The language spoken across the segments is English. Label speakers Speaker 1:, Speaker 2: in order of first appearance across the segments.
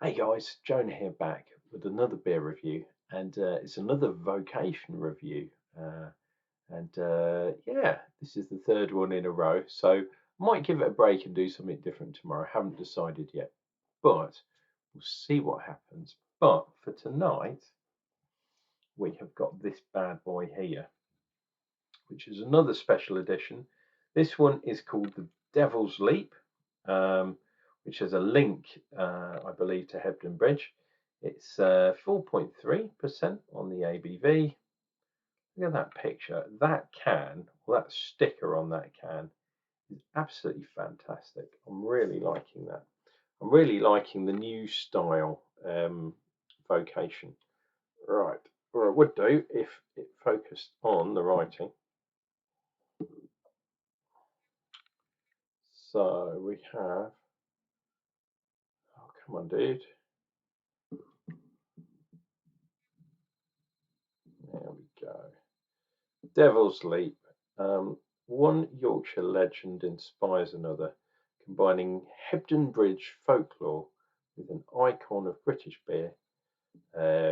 Speaker 1: Hey guys, Jonah here back with another beer review, and it's another Vocation review. Yeah, this is the third one in a row, so I might give it a break and do something different tomorrow. I haven't decided yet, but we'll see what happens. But for tonight, we have got this bad boy here, which is another special edition. This one is called the Devil's Leap, which has a link, I believe, to Hebden Bridge. It's 4.3% on the ABV. Look at that picture. That can, or that sticker on that can, is absolutely fantastic. I'm really liking that. I'm really liking the new style Vocation. Right, or it would do if it focused on the writing. So we have, oh, come on, dude. There we go. Devil's Leap. One Yorkshire legend inspires another, combining Hebden Bridge folklore with an icon of British beer.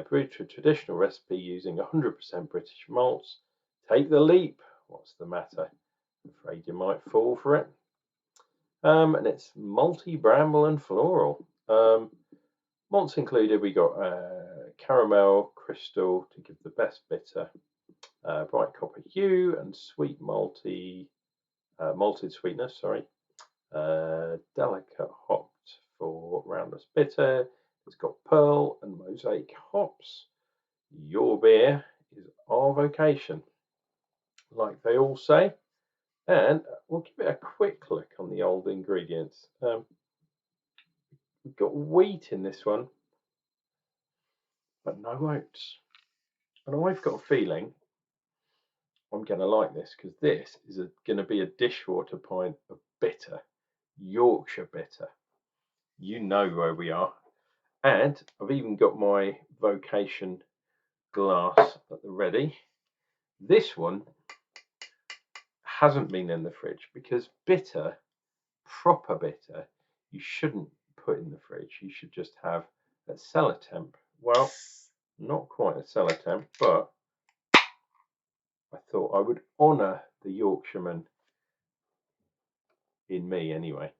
Speaker 1: Brewed to a traditional recipe using 100% British malts. Take the leap. What's the matter? I'm afraid you might fall for it. And it's malty, bramble, and floral. Malts included, we got caramel, crystal to give the best bitter, bright copper hue, and sweet malty, malted sweetness. Sorry, delicate hopped for roundless bitter. It's got pearl and mosaic hops. Your beer is our vocation, like they all say. And we'll give it a quick look on the old ingredients. We've got wheat in this one, but no oats. And I've got a feeling I'm going to like this because this is going to be a dishwater pint of bitter, Yorkshire bitter. You know where we are. And I've even got my Vocation glass at the ready. This one hasn't been in the fridge because bitter, proper bitter, you shouldn't put in the fridge. You should just have at cellar temp. Well, not quite a cellar temp, but I thought I would honour the Yorkshireman in me anyway.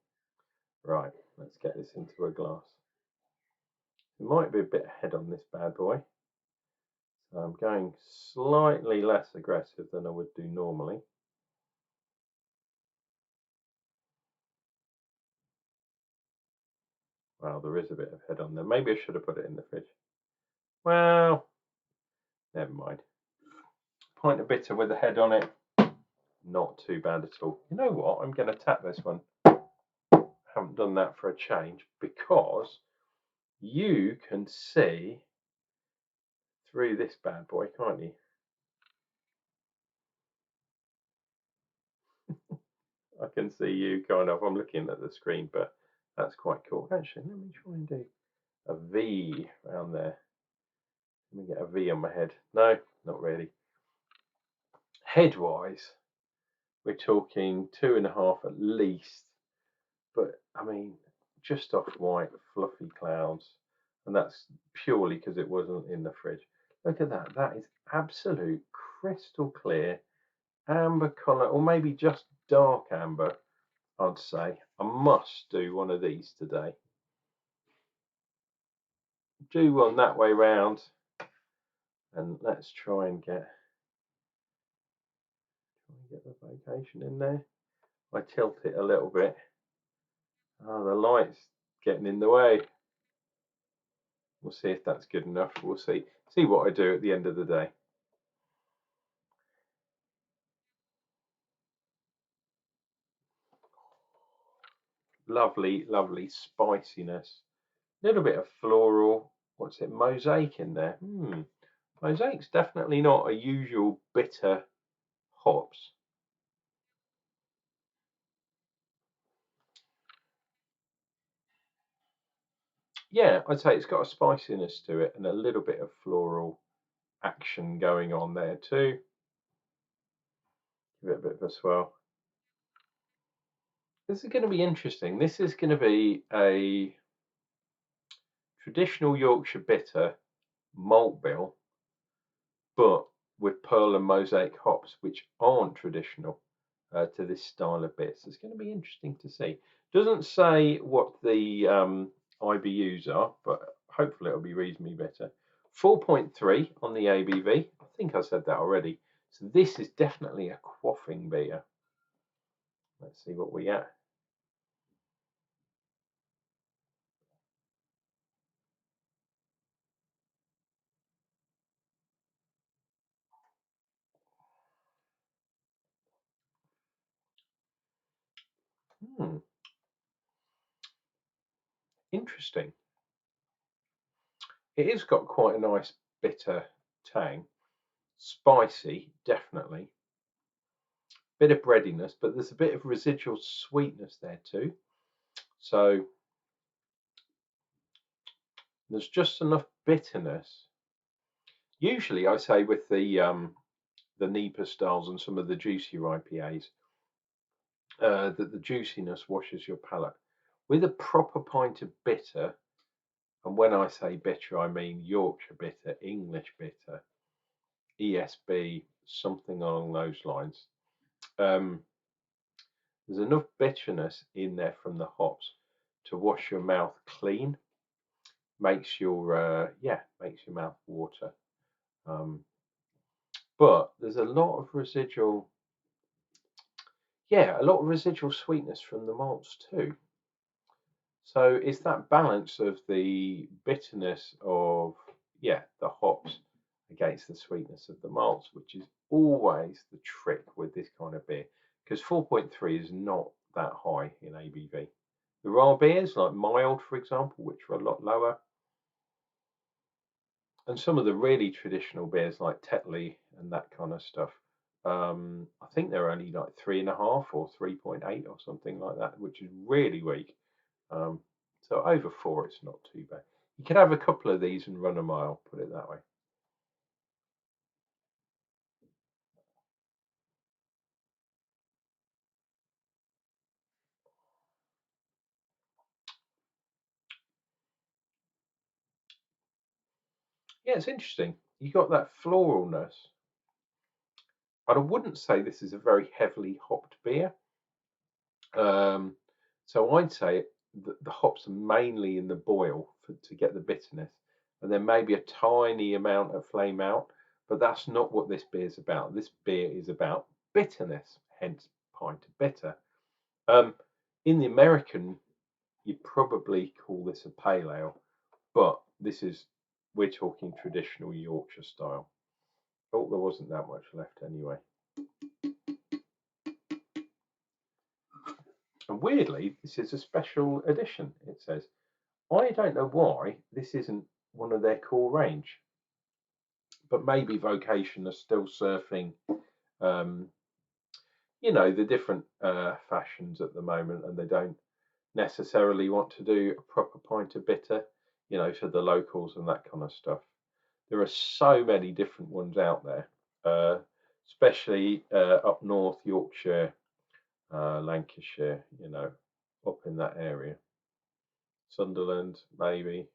Speaker 1: Right, let's get this into a glass. It might be a bit ahead on this bad boy. So I'm going slightly less aggressive than I would do normally. Well, there is a bit of head on there. Maybe I should have put it in the fridge. Well, never mind. Pint of bitter with a head on it. Not too bad at all. You know what? I'm going to tap this one. Haven't done that for a change because you can see through this bad boy, can't you? I can see you kind of. I'm looking at the screen, but that's quite cool. Actually, let me try and do a V around there. Let me get a V on my head. No, not really. Head-wise, we're talking 2.5 at least. But I mean, just off white, fluffy clouds. And that's purely because it wasn't in the fridge. Look at that. That is absolute crystal clear amber colour, or maybe just dark amber, I'd say. I must do one of these today. Do one that way round. And let's try and get the Vocation in there. I tilt it a little bit. Oh, the light's getting in the way. We'll see if that's good enough. We'll see what I do at the end of the day. Lovely, lovely spiciness. A little bit of floral. What's it? Mosaic in there. Mosaic's definitely not a usual bitter hops. Yeah, I'd say it's got a spiciness to it and a little bit of floral action going on there too. Give it a bit of a swirl. This is going to be interesting. This is going to be a Traditional Yorkshire Bitter malt bill, but with pearl and mosaic hops, which aren't traditional to this style of beer. So it's going to be interesting to see. Doesn't say what the IBUs are, but hopefully it'll be reasonably better. 4.3 on the ABV. I think I said that already. So this is definitely a quaffing beer. Let's see what we get. Hmm, interesting. It has got quite a nice bitter tang. Spicy, definitely. Bit of breadiness, but there's a bit of residual sweetness there too. So there's just enough bitterness. Usually, I say with the Nipah styles and some of the juicier IPAs, that the juiciness washes your palate. With a proper pint of bitter, and when I say bitter, I mean Yorkshire bitter, English bitter, ESB, something along those lines. There's enough bitterness in there from the hops to wash your mouth clean. Makes your makes your mouth water. But there's a lot of residual, sweetness from the malts too. So it's that balance of the bitterness of the hops against the sweetness of the malts, which is always the trick with this kind of beer, because 4.3 is not that high in ABV. There are beers like mild, for example, which are a lot lower, and some of the really traditional beers like Tetley and that kind of stuff. I think they're only like 3.5 or 3.8 or something like that, which is really weak. So over 4, it's not too bad. You can have a couple of these and run a mile, put it that way. Yeah, it's interesting. You got that floralness. And I wouldn't say this is a very heavily hopped beer. Um, so I'd say the hops are mainly in the boil to get the bitterness, and then maybe a tiny amount of flame out. But that's not what this beer is about. This beer is about bitterness, hence pint of bitter. Um, in the American, you'd probably call this a pale ale, but we're talking traditional Yorkshire style. Oh, there wasn't that much left anyway. And weirdly, this is a special edition, it says. I don't know why this isn't one of their core range, but maybe Vocation are still surfing, um, the different fashions at the moment, and they don't necessarily want to do a proper pint of bitter, for the locals and that kind of stuff. There are so many different ones out there, especially up north, Yorkshire, Lancashire, up in that area. Sunderland, maybe.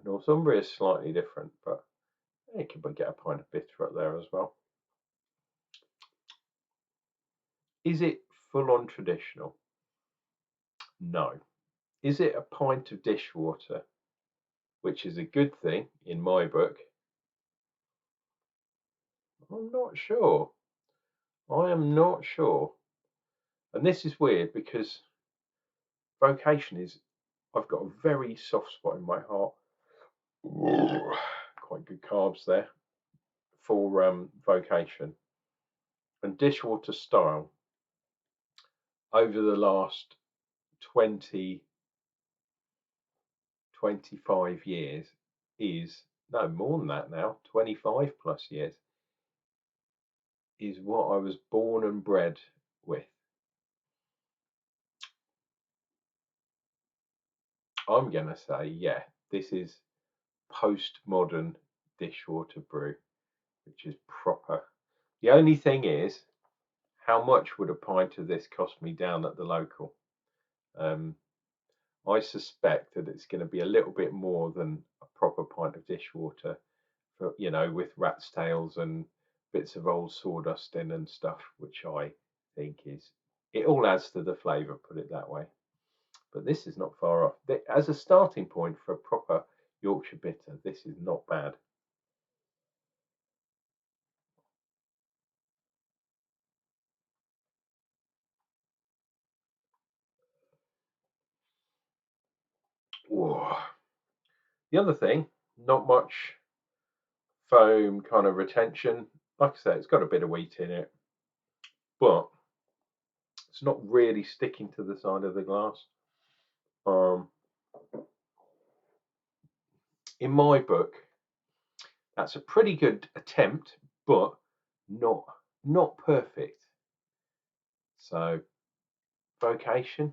Speaker 1: Northumbria is slightly different, but you could get a pint of bitter up there as well. Is it full on traditional? No. Is it a pint of dishwater, which is a good thing in my book? I'm not sure. I am not sure. And this is weird because Vocation is, I've got a very soft spot in my heart. Ooh, quite good carbs there for Vocation. And Dishwater style over the last 20, 25 years is, no, more than that now, 25 plus years, is what I was born and bred with. I'm going to say, yeah, this is postmodern dishwater brew, which is proper. The only thing is, how much would a pint of this cost me down at the local? Um, I suspect that it's going to be a little bit more than a proper pint of dishwater, for, you know, with rat's tails and bits of old sawdust in and stuff, which I think is, it all adds to the flavour, put it that way. But this is not far off. As a starting point for a proper Yorkshire bitter, this is not bad. Whoa. The other thing, not much foam kind of retention. Like I say, it's got a bit of wheat in it, but it's not really sticking to the side of the glass. In my book, that's a pretty good attempt, but not not perfect. So, Vocation,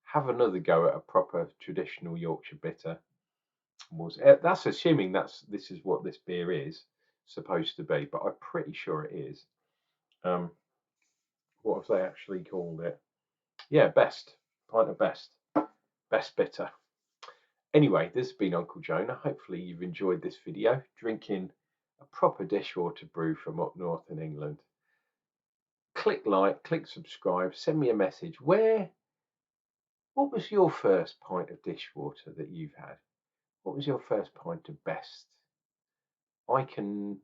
Speaker 1: have another go at a proper traditional Yorkshire bitter. That's assuming this is what this beer is supposed to be, but I'm pretty sure it is. Um, what have they actually called it? Yeah, best pint of best bitter. Anyway, this has been Uncle Jonah. Hopefully you've enjoyed this video, drinking a proper dishwater brew from up north in England. Click like, click subscribe, send me a message. What was your first pint of dishwater that you've had? What was your first pint of best? I can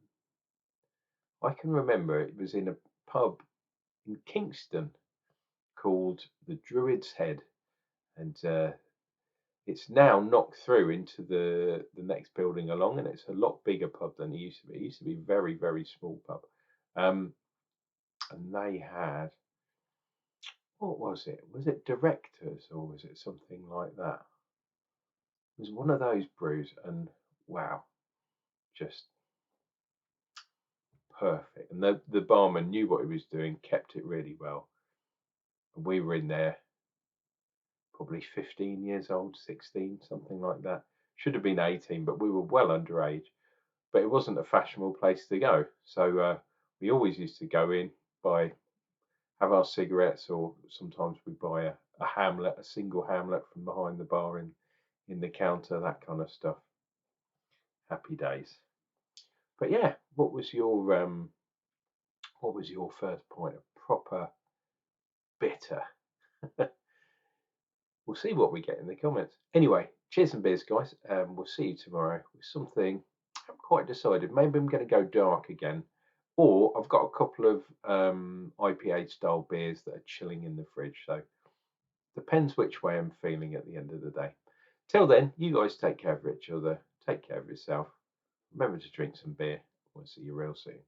Speaker 1: remember it was in a pub in Kingston called the Druid's Head, and it's now knocked through into the next building along, and it's a lot bigger pub than it used to be. It used to be a very, very small pub. And they had, what was it? Was it Directors or was it something like that? It was one of those brews, and wow, just perfect. And the barman knew what he was doing, kept it really well. And we were in there probably 15 years old, 16, something like that. Should have been 18, but we were well underage. But it wasn't a fashionable place to go. So we always used to go in, have our cigarettes, or sometimes we buy a Hamlet, a single Hamlet from behind the bar in the counter, that kind of stuff. Happy days. But yeah, what was your first point of proper bitter? We'll see what we get in the comments. Anyway, cheers and beers, guys. We'll see you tomorrow with something I haven't quite decided. Maybe I'm going to go dark again, or I've got a couple of IPA style beers that are chilling in the fridge. So depends which way I'm feeling at the end of the day. Till then, you guys take care of each other. Take care of yourself. Remember to drink some beer. We'll see you real soon.